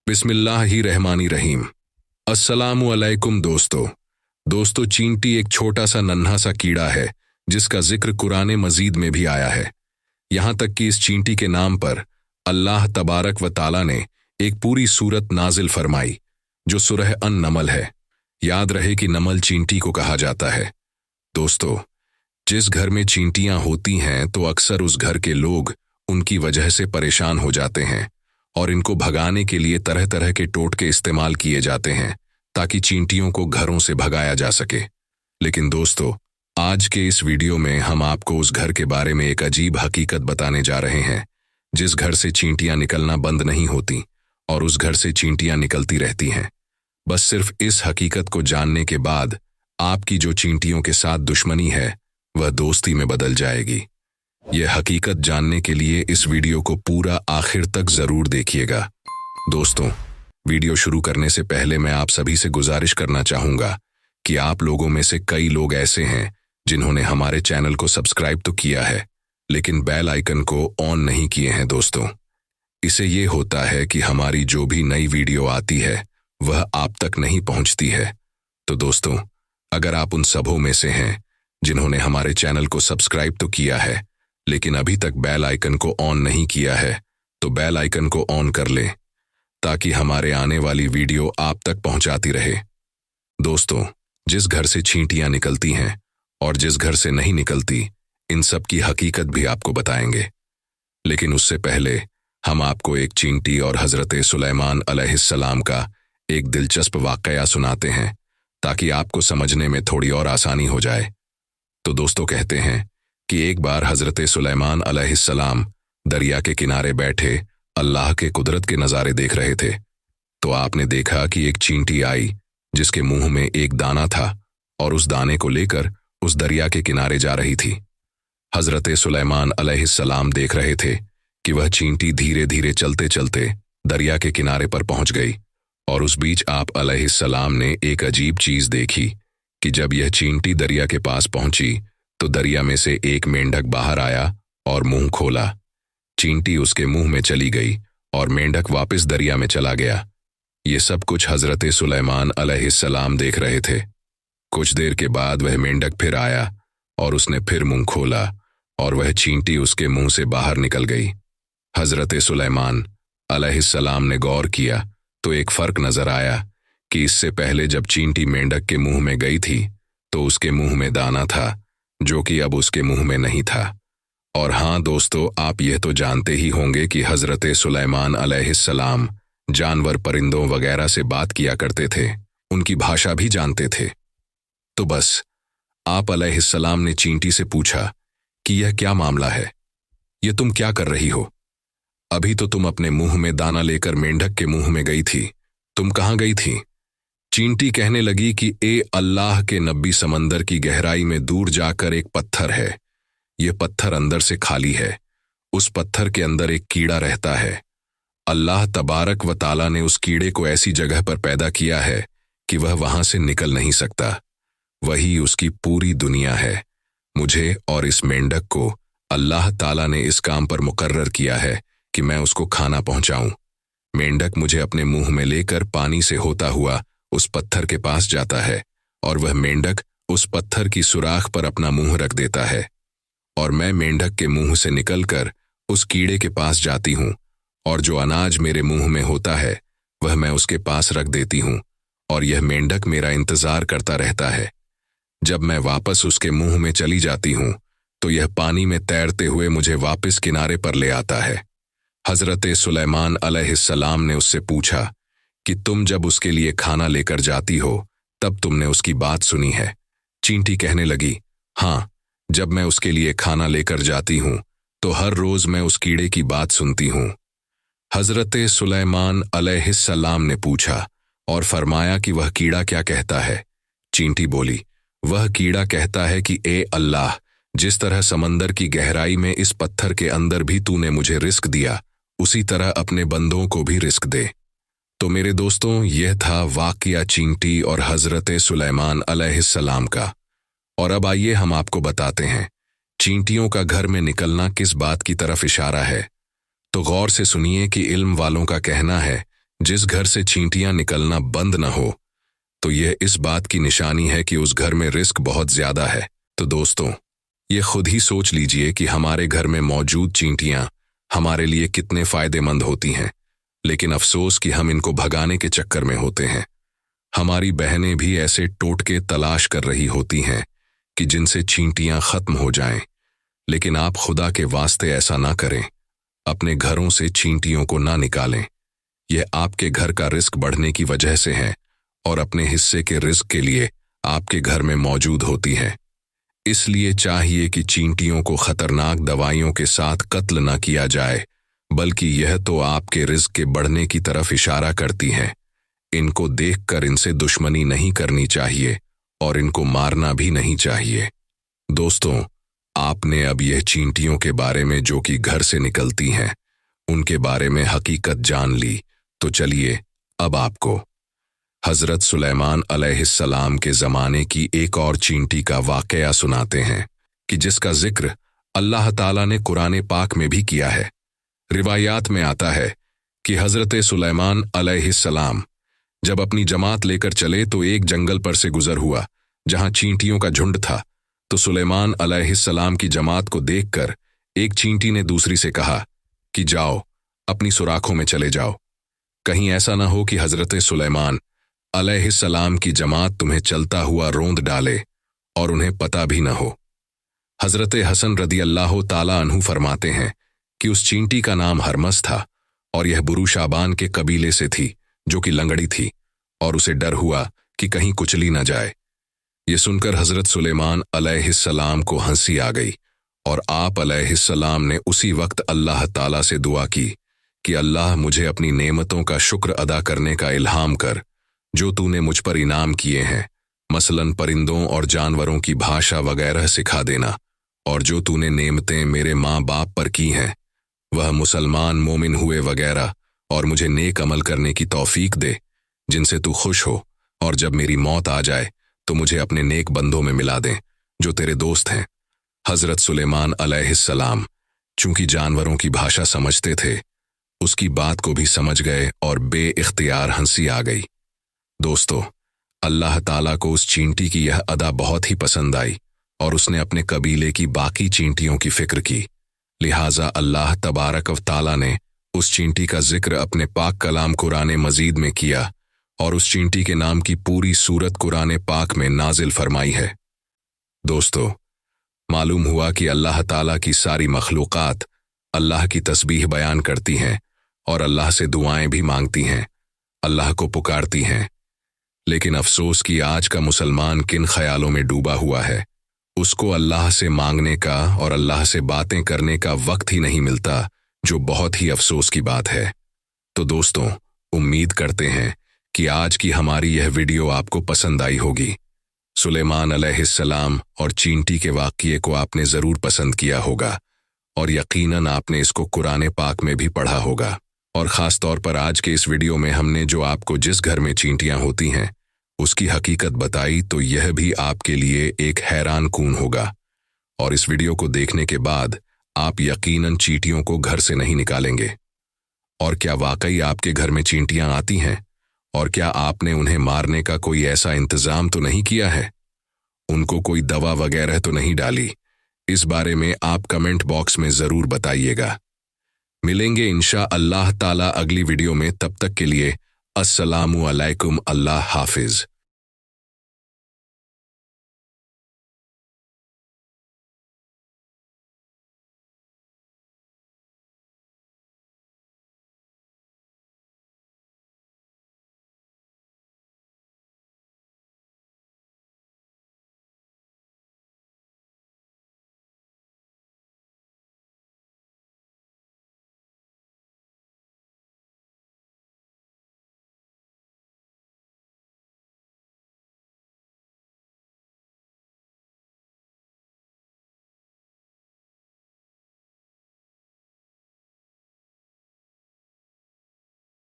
बिस्मिल्लाहिर्रहमानिर्रहीम। अस्सलामु अलैकुम दोस्तों, चींटी एक छोटा सा नन्हा सा कीड़ा है जिसका जिक्र कुरान मजीद में भी आया है। यहाँ तक कि इस चींटी के नाम पर अल्लाह तबारक व ताला ने एक पूरी सूरत नाजिल फरमाई जो सूरह अन-नमल है। याद रहे कि नमल चींटी को कहा जाता है। दोस्तों, जिस घर में चींटियां होती हैं तो अक्सर उस घर के लोग उनकी वजह से परेशान हो जाते हैं और इनको भगाने के लिए तरह तरह के टोटके इस्तेमाल किए जाते हैं ताकि चींटियों को घरों से भगाया जा सके। लेकिन दोस्तों, आज के इस वीडियो में हम आपको उस घर के बारे में एक अजीब हकीकत बताने जा रहे हैं जिस घर से चींटियां निकलना बंद नहीं होती और उस घर से चींटियां निकलती रहती हैं। बस सिर्फ इस हकीकत को जानने के बाद आपकी जो चींटियों के साथ दुश्मनी है वह दोस्ती में बदल जाएगी। यह हकीकत जानने के लिए इस वीडियो को पूरा आखिर तक जरूर देखिएगा। दोस्तों, वीडियो शुरू करने से पहले मैं आप सभी से गुजारिश करना चाहूंगा कि आप लोगों में से कई लोग ऐसे हैं जिन्होंने हमारे चैनल को सब्सक्राइब तो किया है लेकिन बेल आइकन को ऑन नहीं किए हैं। दोस्तों, इससे ये होता है कि हमारी जो भी नई वीडियो आती है वह आप तक नहीं पहुंचती है। तो दोस्तों, अगर आप उन सबों में से हैं जिन्होंने हमारे चैनल को सब्सक्राइब तो किया है लेकिन अभी तक बेल आइकन को ऑन नहीं किया है तो बेल आइकन को ऑन कर लें ताकि हमारे आने वाली वीडियो आप तक पहुंचाती रहे। दोस्तों, जिस घर से चींटियां निकलती हैं और जिस घर से नहीं निकलती, इन सब की हकीकत भी आपको बताएंगे। लेकिन उससे पहले हम आपको एक चींटी और हजरत सुलेमान अलैहिस्सलाम का एक दिलचस्प वाकया सुनाते हैं ताकि आपको समझने में थोड़ी और आसानी हो जाए। तो दोस्तों, कहते हैं कि एक बार हजरत सुलेमान अलैहिस्सलाम दरिया के किनारे बैठे अल्लाह के कुदरत के नज़ारे देख रहे थे तो आपने देखा कि एक चींटी आई जिसके मुंह में एक दाना था और उस दाने को लेकर उस दरिया के किनारे जा रही थी। हजरत सुलेमान अलैहिस्सलाम देख रहे थे कि वह चींटी धीरे धीरे चलते चलते दरिया के किनारे पर पहुंच गई और उस बीच आप अलैहिस्सलाम ने एक अजीब चीज देखी कि जब यह चींटी दरिया के पास पहुंची तो दरिया में से एक मेंढक बाहर आया और मुंह खोला। चींटी उसके मुंह में चली गई और मेंढक वापस दरिया में चला गया। ये सब कुछ हजरत सुलेमान अलैहिस्सलाम देख रहे थे। कुछ देर के बाद वह मेंढक फिर आया और उसने फिर मुंह खोला और वह चींटी उसके मुंह से बाहर निकल गई। हजरत सुलेमान अलैहिस्सलाम ने गौर किया तो एक फर्क नजर आया कि इससे पहले जब चींटी मेंढक के मुंह में गई थी तो उसके मुंह में दाना था जो कि अब उसके मुंह में नहीं था। और हाँ दोस्तों, आप यह तो जानते ही होंगे कि हजरत सुलेमान अलैहिस्सलाम जानवर परिंदों वगैरह से बात किया करते थे, उनकी भाषा भी जानते थे। तो बस आप अलैहिस्सलाम ने चींटी से पूछा कि यह क्या मामला है, ये तुम क्या कर रही हो? अभी तो तुम अपने मुंह में दाना लेकर मेंढक के मुंह में गई थी, तुम कहाँ गई थी? चींटी कहने लगी कि ए अल्लाह के नबी, समंदर की गहराई में दूर जाकर एक पत्थर है। यह पत्थर अंदर से खाली है। उस पत्थर के अंदर एक कीड़ा रहता है। अल्लाह तबारक व ताला ने उस कीड़े को ऐसी जगह पर पैदा किया है कि वह वहां से निकल नहीं सकता। वही उसकी पूरी दुनिया है। मुझे और इस मेंढक को अल्लाह ताला ने इस काम पर मुकर्रर किया है कि मैं उसको खाना पहुंचाऊं। मेंढक मुझे अपने मुंह में लेकर पानी से होता हुआ उस पत्थर के पास जाता है और वह मेंढक उस पत्थर की सुराख पर अपना मुंह रख देता है और मैं मेंढक के मुंह से निकलकर उस कीड़े के पास जाती हूं और जो अनाज मेरे मुंह में होता है वह मैं उसके पास रख देती हूं और यह मेंढक मेरा इंतजार करता रहता है। जब मैं वापस उसके मुंह में चली जाती हूं तो यह पानी में तैरते हुए मुझे वापस किनारे पर ले आता है। हजरत सुलेमान अलैहिस्सलाम ने उससे पूछा कि तुम जब उसके लिए खाना लेकर जाती हो तब तुमने उसकी बात सुनी है? चींटी कहने लगी, हाँ, जब मैं उसके लिए खाना लेकर जाती हूं तो हर रोज मैं उस कीड़े की बात सुनती हूं। हजरत सुलेमान अलैहिस्सलाम ने पूछा और फरमाया कि वह कीड़ा क्या कहता है? चींटी बोली, वह कीड़ा कहता है कि ए अल्लाह, जिस तरह समंदर की गहराई में इस पत्थर के अंदर भी तूने मुझे रिस्क दिया उसी तरह अपने बंदों को भी रिस्क दे। तो मेरे दोस्तों, यह था वाकया चींटी और हजरत सुलेमान अलैहिस्सलाम का। और अब आइए हम आपको बताते हैं चींटियों का घर में निकलना किस बात की तरफ इशारा है। तो गौर से सुनिए कि इल्म वालों का कहना है जिस घर से चींटियां निकलना बंद न हो तो यह इस बात की निशानी है कि उस घर में रिस्क बहुत ज्यादा है। तो दोस्तों, ये खुद ही सोच लीजिए कि हमारे घर में मौजूद चींटियां हमारे लिए कितने फायदेमंद होती हैं, लेकिन अफसोस कि हम इनको भगाने के चक्कर में होते हैं। हमारी बहनें भी ऐसे टोटके तलाश कर रही होती हैं कि जिनसे चींटियां खत्म हो जाएं, लेकिन आप खुदा के वास्ते ऐसा ना करें। अपने घरों से चींटियों को ना निकालें। यह आपके घर का रिस्क बढ़ने की वजह से है और अपने हिस्से के रिस्क के लिए आपके घर में मौजूद होती हैं। इसलिए चाहिए कि चींटियों को खतरनाक दवाइयों के साथ कत्ल न किया जाए, बल्कि यह तो आपके रिस्क के बढ़ने की तरफ इशारा करती हैं। इनको देखकर इनसे दुश्मनी नहीं करनी चाहिए और इनको मारना भी नहीं चाहिए। दोस्तों, आपने अब यह चींटियों के बारे में जो कि घर से निकलती हैं, उनके बारे में हकीकत जान ली। तो चलिए अब आपको हजरत सुलेमान अलैहिस्सलाम के ज़माने की एक और चींटी का वाकया सुनाते हैं कि जिसका जिक्र अल्लाह ताला ने कुरान पाक में भी किया है। रिवायात में आता है कि हजरत सुलेमान अलैहिस्सलाम जब अपनी जमात लेकर चले तो एक जंगल पर से गुजर हुआ जहां चींटियों का झुंड था। तो सुलेमान अलैहिस्सलाम की जमात को देखकर एक चींटी ने दूसरी से कहा कि जाओ, अपनी सुराखों में चले जाओ, कहीं ऐसा ना हो कि हजरत सुलेमान अलैहिस्सलाम की जमात तुम्हें चलता हुआ रोंद डाले और उन्हें पता भी न हो। हजरत हसन रदी अल्लाह ताला अन्हु फरमाते हैं कि उस चींटी का नाम हरमस था और यह बुरू शाबान के कबीले से थी जो कि लंगड़ी थी, और उसे डर हुआ कि कहीं कुचली न जाए। ये सुनकर हजरत सुलेमान अलैहिस्सलाम को हंसी आ गई और आप अलैहिस्सलाम ने उसी वक्त अल्लाह ताला से दुआ की कि अल्लाह मुझे अपनी नेमतों का शुक्र अदा करने का इल्हाम कर जो तूने मुझ पर इनाम किए हैं, मसलन परिंदों और जानवरों की भाषा वगैरह सिखा देना, और जो तूने नेमतें मेरे माँ बाप पर की हैं वह मुसलमान मोमिन हुए वगैरह, और मुझे नेक अमल करने की तौफीक दे जिनसे तू खुश हो, और जब मेरी मौत आ जाए तो मुझे अपने नेक बंदों में मिला दें जो तेरे दोस्त हैं। हजरत सुलेमान अलैहिस्सलाम चूंकि जानवरों की भाषा समझते थे, उसकी बात को भी समझ गए और बे-इख्तियार हंसी आ गई। दोस्तों, अल्लाह ताला को उस चींटी की यह अदा बहुत ही पसंद आई और उसने अपने कबीले की बाकी चींटियों की फिक्र की। लिहाजा अल्लाह तबारक व ताला ने उस चींटी का जिक्र अपने पाक कलाम कुरान मजीद में किया और उस चींटी के नाम की पूरी सूरत कुरान पाक में नाजिल फरमाई है। दोस्तों, मालूम हुआ कि अल्लाह ताला की सारी मखलूक़ात अल्लाह की तस्बीह बयान करती हैं और अल्लाह से दुआएं भी मांगती हैं, अल्लाह को पुकारती हैं। लेकिन अफसोस कि आज का मुसलमान किन ख्यालों में डूबा हुआ है, उसको अल्लाह से मांगने का और अल्लाह से बातें करने का वक्त ही नहीं मिलता, जो बहुत ही अफसोस की बात है। तो दोस्तों, उम्मीद करते हैं कि आज की हमारी यह वीडियो आपको पसंद आई होगी। सुलेमान अलैहिस्सलाम और चींटी के वाक़ये को आपने ज़रूर पसंद किया होगा और यकीनन आपने इसको कुरान पाक में भी पढ़ा होगा। और ख़ास तौर पर आज के इस वीडियो में हमने जो आपको जिस घर में चींटियां होती हैं उसकी हकीकत बताई, तो यह भी आपके लिए एक हैरान कून होगा। और इस वीडियो को देखने के बाद आप यकीनन चींटियों को घर से नहीं निकालेंगे। और क्या वाकई आपके घर में चींटियां आती हैं? और क्या आपने उन्हें मारने का कोई ऐसा इंतज़ाम तो नहीं किया है? उनको कोई दवा वगैरह तो नहीं डाली? इस बारे में आप कमेंट बॉक्स में ज़रूर बताइएगा। मिलेंगे इंशा अल्लाह ताला अगली वीडियो में। तब तक के लिए अस्सलामु अलैकुम, अल्लाह हाफिज।